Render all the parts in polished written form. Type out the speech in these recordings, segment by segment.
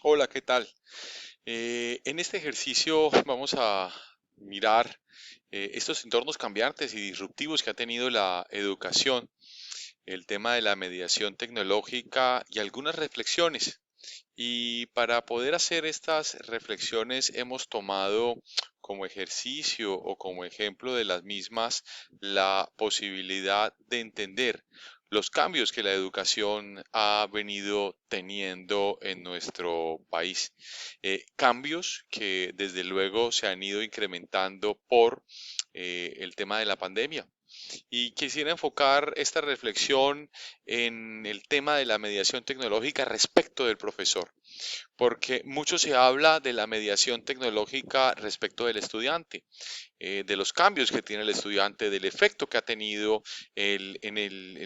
Hola, ¿qué tal? En este ejercicio vamos a mirar estos entornos cambiantes y disruptivos que ha tenido la educación, el tema de la mediación tecnológica y algunas reflexiones. Y para poder hacer estas reflexiones hemos tomado como ejercicio o como ejemplo de las mismas la posibilidad de entender los cambios que la educación ha venido teniendo en nuestro país. Cambios que desde luego se han ido incrementando por el tema de la pandemia. Y quisiera enfocar esta reflexión en el tema de la mediación tecnológica respecto del profesor, porque mucho se habla de la mediación tecnológica respecto del estudiante, de los cambios que tiene el estudiante, del efecto que ha tenido el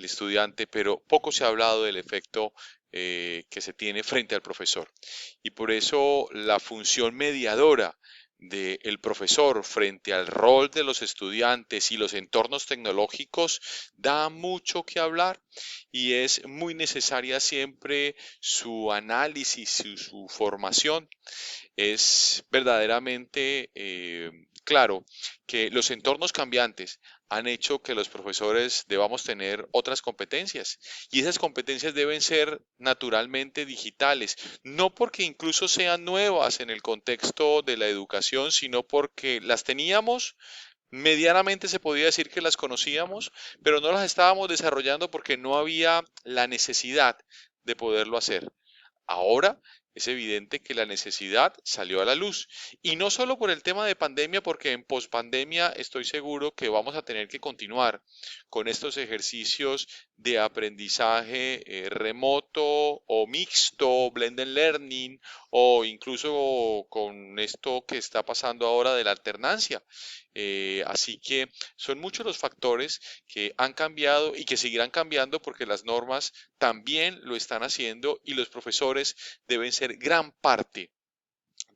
estudiante, pero poco se ha hablado del efecto que se tiene frente al profesor. Y por eso la función mediadora del profesor frente al rol de los estudiantes y los entornos tecnológicos da mucho que hablar y es muy necesaria siempre su análisis y su formación. Es verdaderamente claro que los entornos cambiantes han hecho que los profesores debamos tener otras competencias y esas competencias deben ser naturalmente digitales, no porque incluso sean nuevas en el contexto de la educación, sino porque las teníamos. Medianamente se podía decir que las conocíamos, pero no las estábamos desarrollando porque no había la necesidad de poderlo hacer. Ahora es evidente que la necesidad salió a la luz. Y no solo por el tema de pandemia, porque en pospandemia estoy seguro que vamos a tener que continuar con estos ejercicios de aprendizaje remoto o mixto, blended learning, o incluso con esto que está pasando ahora de la alternancia. Así que son muchos los factores que han cambiado y que seguirán cambiando porque las normas también lo están haciendo y los profesores deben ser gran parte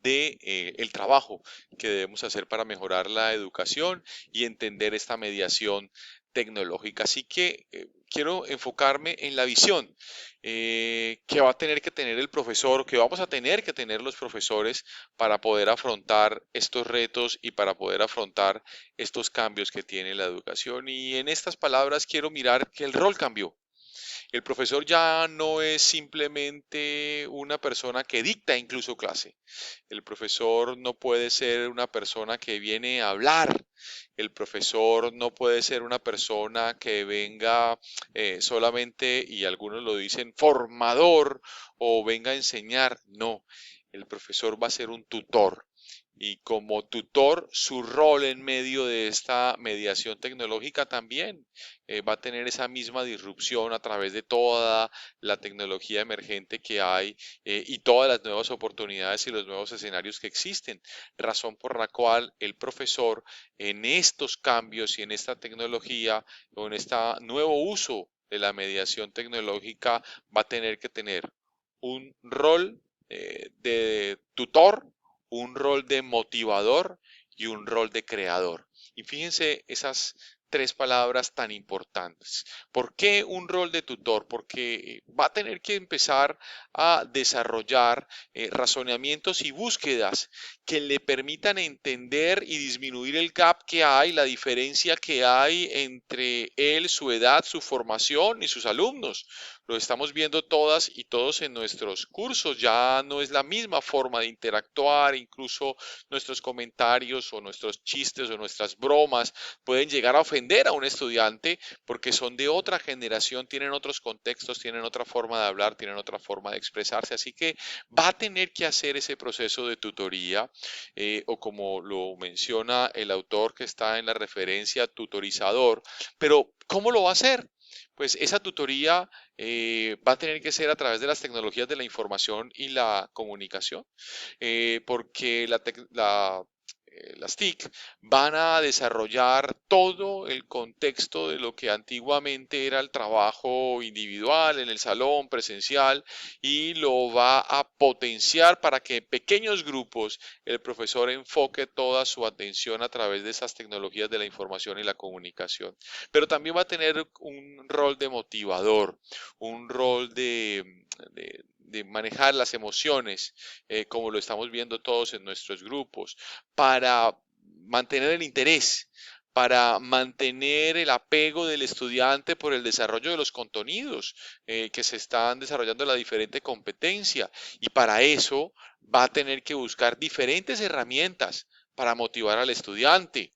de el trabajo que debemos hacer para mejorar la educación y entender esta mediación tecnológica. Así que quiero enfocarme en la visión que va a tener que tener el profesor, que vamos a tener que tener los profesores para poder afrontar estos retos y para poder afrontar estos cambios que tiene la educación. Y en estas palabras quiero mirar que el rol cambió. El profesor ya no es simplemente una persona que dicta incluso clase. El profesor no puede ser una persona que viene a hablar. El profesor no puede ser una persona que venga solamente, y algunos lo dicen, formador o venga a enseñar. No, el profesor va a ser un tutor y como tutor, su rol en medio de esta mediación tecnológica también va a tener esa misma disrupción a través de toda la tecnología emergente que hay y todas las nuevas oportunidades y los nuevos escenarios que existen. Razón por la cual el profesor en estos cambios y en esta tecnología o en este nuevo uso de la mediación tecnológica va a tener que tener un rol de tutor, un rol de motivador y un rol de creador. Y fíjense esas tres palabras tan importantes. ¿Por qué un rol de tutor? Porque va a tener que empezar a desarrollar razonamientos y búsquedas que le permitan entender y disminuir el gap que hay, la diferencia que hay entre él, su edad, su formación y sus alumnos. Lo estamos viendo todas y todos en nuestros cursos. Ya no es la misma forma de interactuar, incluso nuestros comentarios o nuestros chistes o nuestras bromas pueden llegar a ofender a un estudiante porque son de otra generación, tienen otros contextos, tienen otra forma de hablar, tienen otra forma de expresarse. Así que va a tener que hacer ese proceso de tutoría o como lo menciona el autor que está en la referencia, tutorizador. Pero ¿cómo lo va a hacer? Pues esa tutoría va a tener que ser a través de las tecnologías de la información y la comunicación, porque las TIC van a desarrollar todo el contexto de lo que antiguamente era el trabajo individual en el salón presencial y lo va a potenciar para que en pequeños grupos el profesor enfoque toda su atención a través de esas tecnologías de la información y la comunicación. Pero también va a tener un rol de motivador, un rol de manejar las emociones, como lo estamos viendo todos en nuestros grupos, para mantener el interés, para mantener el apego del estudiante por el desarrollo de los contenidos que se están desarrollando en la diferente competencia. Y para eso va a tener que buscar diferentes herramientas para motivar al estudiante.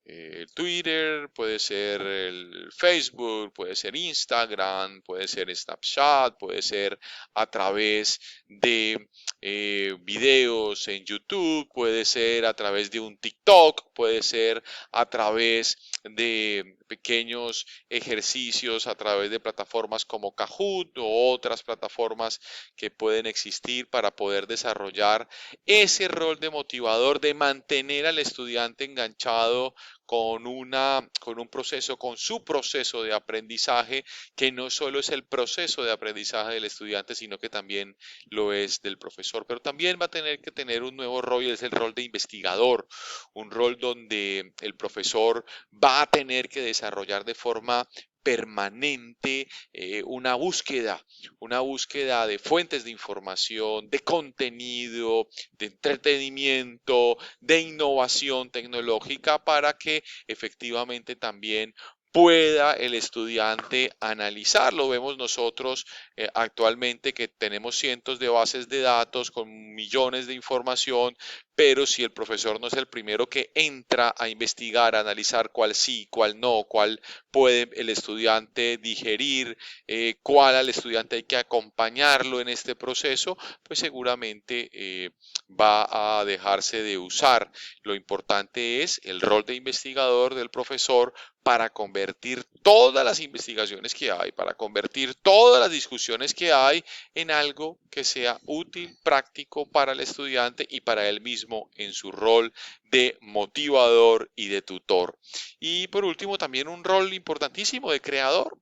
El Twitter, puede ser el Facebook, puede ser Instagram, puede ser Snapchat, puede ser a través de videos en YouTube, puede ser a través de un TikTok, puede ser a través de pequeños ejercicios, a través de plataformas como Kahoot o otras plataformas que pueden existir para poder desarrollar ese rol de motivador, de mantener al estudiante enganchado con un proceso, con su proceso de aprendizaje, que no solo es el proceso de aprendizaje del estudiante, sino que también lo es del profesor. Pero también va a tener que tener un nuevo rol y es el rol de investigador, un rol donde el profesor va a tener que desarrollar de forma permanente una búsqueda de fuentes de información, de contenido, de entretenimiento, de innovación tecnológica para que efectivamente también pueda el estudiante analizarlo. Vemos nosotros actualmente que tenemos cientos de bases de datos con millones de información, pero si el profesor no es el primero que entra a investigar, a analizar cuál sí, cuál no, cuál puede el estudiante digerir, cuál al estudiante hay que acompañarlo en este proceso, pues seguramente va a dejarse de usar. Lo importante es el rol de investigador del profesor para convertir todas las investigaciones que hay, para convertir todas las discusiones que hay en algo que sea útil, práctico para el estudiante y para él mismo en su rol de motivador y de tutor. Y por último, también un rol importantísimo de creador.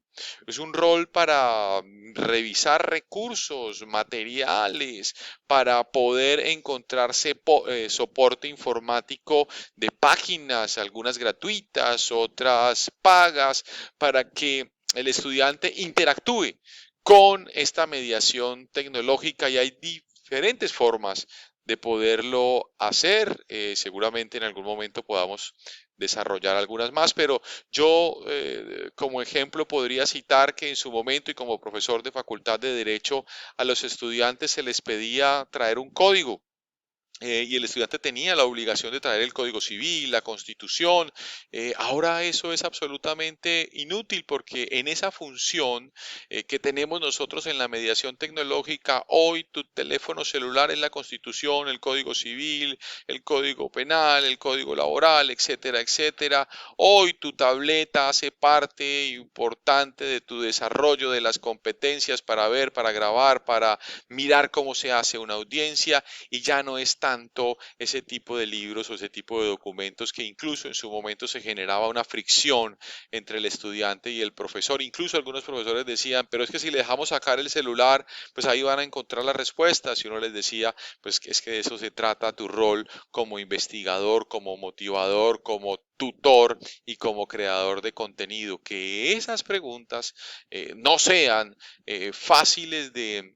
Es un rol para revisar recursos, materiales, para poder encontrarse soporte informático de páginas, algunas gratuitas, otras pagas, para que el estudiante interactúe con esta mediación tecnológica y hay diferentes formas de poderlo hacer. Seguramente en algún momento podamos desarrollar algunas más, pero yo como ejemplo podría citar que en su momento y como profesor de Facultad de Derecho a los estudiantes se les pedía traer un código y el estudiante tenía la obligación de traer el Código Civil, la Constitución. Ahora eso es absolutamente inútil porque en esa función que tenemos nosotros en la mediación tecnológica, hoy tu teléfono celular es la Constitución, el Código Civil, el Código Penal, el Código Laboral, etcétera, etcétera. Hoy tu tableta hace parte importante de tu desarrollo de las competencias para ver, para grabar, para mirar cómo se hace una audiencia y ya no es tanto ese tipo de libros o ese tipo de documentos que incluso en su momento se generaba una fricción entre el estudiante y el profesor. Incluso algunos profesores decían, pero es que si le dejamos sacar el celular, pues ahí van a encontrar las respuestas. Y uno les decía, pues que es que de eso se trata tu rol como investigador, como motivador, como tutor y como creador de contenido, que esas preguntas no sean fáciles de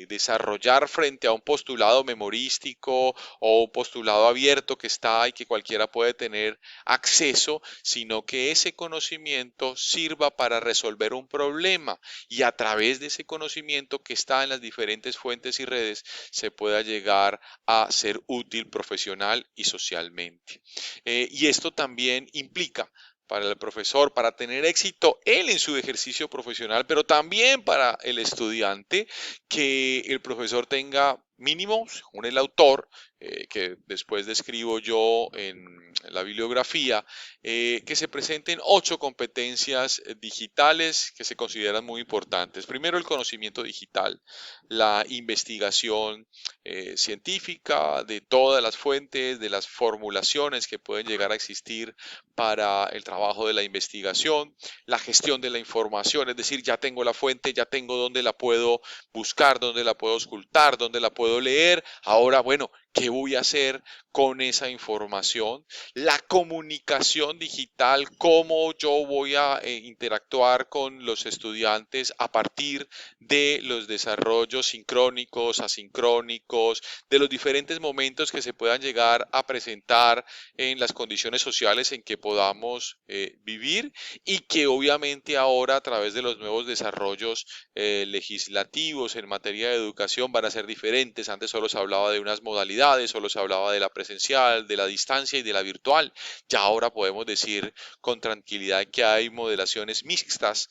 desarrollar frente a un postulado memorístico o un postulado abierto que está y que cualquiera puede tener acceso, sino que ese conocimiento sirva para resolver un problema y a través de ese conocimiento que está en las diferentes fuentes y redes se pueda llegar a ser útil profesional y socialmente. Y esto también implica para el profesor, para tener éxito él en su ejercicio profesional, pero también para el estudiante, que el profesor tenga mínimo, según el autor, que después describo yo en la bibliografía, que se presenten 8 competencias digitales que se consideran muy importantes. Primero, el conocimiento digital, la investigación científica de todas las fuentes, de las formulaciones que pueden llegar a existir para el trabajo de la investigación, la gestión de la información, es decir, ya tengo la fuente, ya tengo dónde la puedo buscar, dónde la puedo ocultar, dónde la puedo leer. Ahora, bueno, ¿Qué voy a hacer con esa información? La comunicación digital, cómo yo voy a interactuar con los estudiantes a partir de los desarrollos sincrónicos, asincrónicos, de los diferentes momentos que se puedan llegar a presentar en las condiciones sociales en que podamos vivir y que obviamente ahora a través de los nuevos desarrollos legislativos en materia de educación van a ser diferentes. Antes solo se hablaba de unas modalidades, solo se hablaba de la presencial, de la distancia y de la virtual. Ya ahora podemos decir con tranquilidad que hay modelaciones mixtas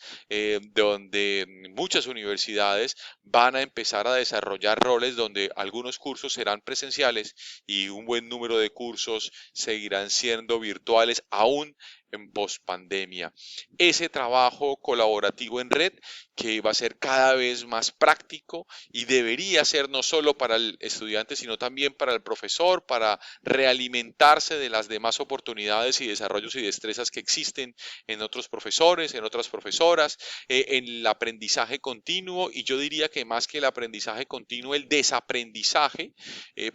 donde muchas universidades van a empezar a desarrollar roles donde algunos cursos serán presenciales y un buen número de cursos seguirán siendo virtuales aún en pospandemia. Ese trabajo colaborativo en red que va a ser cada vez más práctico y debería ser no solo para el estudiante, sino también para el profesor, para realimentarse de las demás oportunidades y desarrollos y destrezas que existen en otros profesores, en otras profesoras, en el aprendizaje continuo y yo diría que más que el aprendizaje continuo, el desaprendizaje,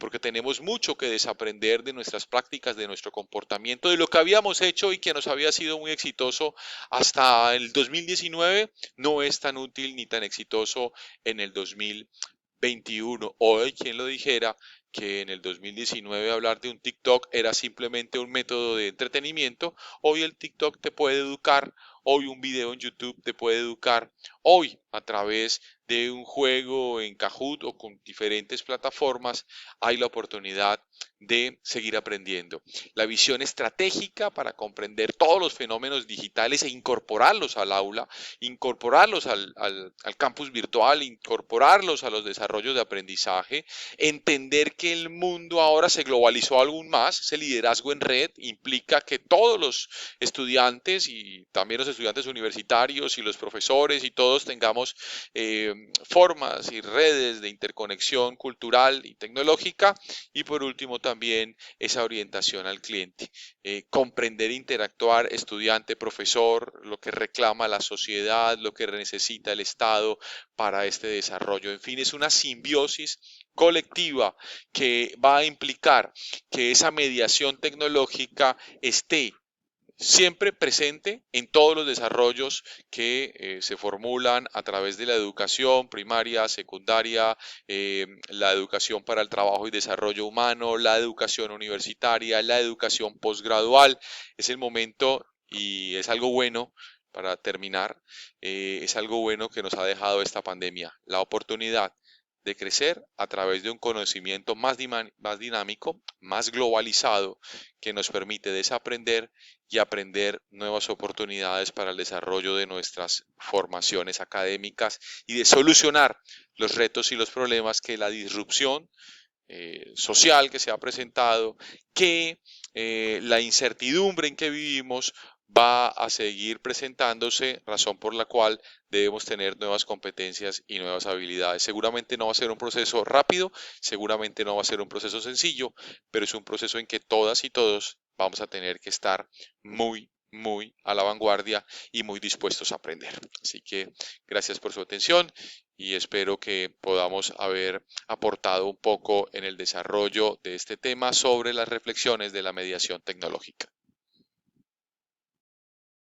porque tenemos mucho que desaprender de nuestras prácticas, de nuestro comportamiento, de lo que habíamos hecho y que nos había sido muy exitoso hasta el 2019, no es tan útil ni tan exitoso en el 2021. Hoy, quien lo dijera, que en el 2019 hablar de un TikTok era simplemente un método de entretenimiento, hoy el TikTok te puede educar, hoy un video en YouTube te puede educar, hoy a través de un juego en Kahoot o con diferentes plataformas hay la oportunidad de seguir aprendiendo. La visión estratégica para comprender todos los fenómenos digitales e incorporarlos al aula, incorporarlos al campus virtual, incorporarlos a los desarrollos de aprendizaje, entender que el mundo ahora se globalizó aún más, ese liderazgo en red implica que todos los estudiantes y también los estudiantes universitarios y los profesores y todos tengamos formas y redes de interconexión cultural y tecnológica y por último también esa orientación al cliente, comprender e interactuar estudiante, profesor, lo que reclama la sociedad, lo que necesita el Estado para este desarrollo. En fin, es una simbiosis colectiva que va a implicar que esa mediación tecnológica esté siempre presente en todos los desarrollos que se formulan a través de la educación primaria, secundaria, la educación para el trabajo y desarrollo humano, la educación universitaria, la educación posgradual. Es el momento y es algo bueno para terminar, es algo bueno que nos ha dejado esta pandemia, la oportunidad de crecer a través de un conocimiento más dinámico, más globalizado, que nos permite desaprender y aprender nuevas oportunidades para el desarrollo de nuestras formaciones académicas y de solucionar los retos y los problemas que la disrupción social que se ha presentado, que la incertidumbre en que vivimos va a seguir presentándose, razón por la cual debemos tener nuevas competencias y nuevas habilidades. Seguramente no va a ser un proceso rápido, seguramente no va a ser un proceso sencillo, pero es un proceso en que todas y todos vamos a tener que estar muy a la vanguardia y muy dispuestos a aprender. Así que gracias por su atención y espero que podamos haber aportado un poco en el desarrollo de este tema sobre las reflexiones de la mediación tecnológica.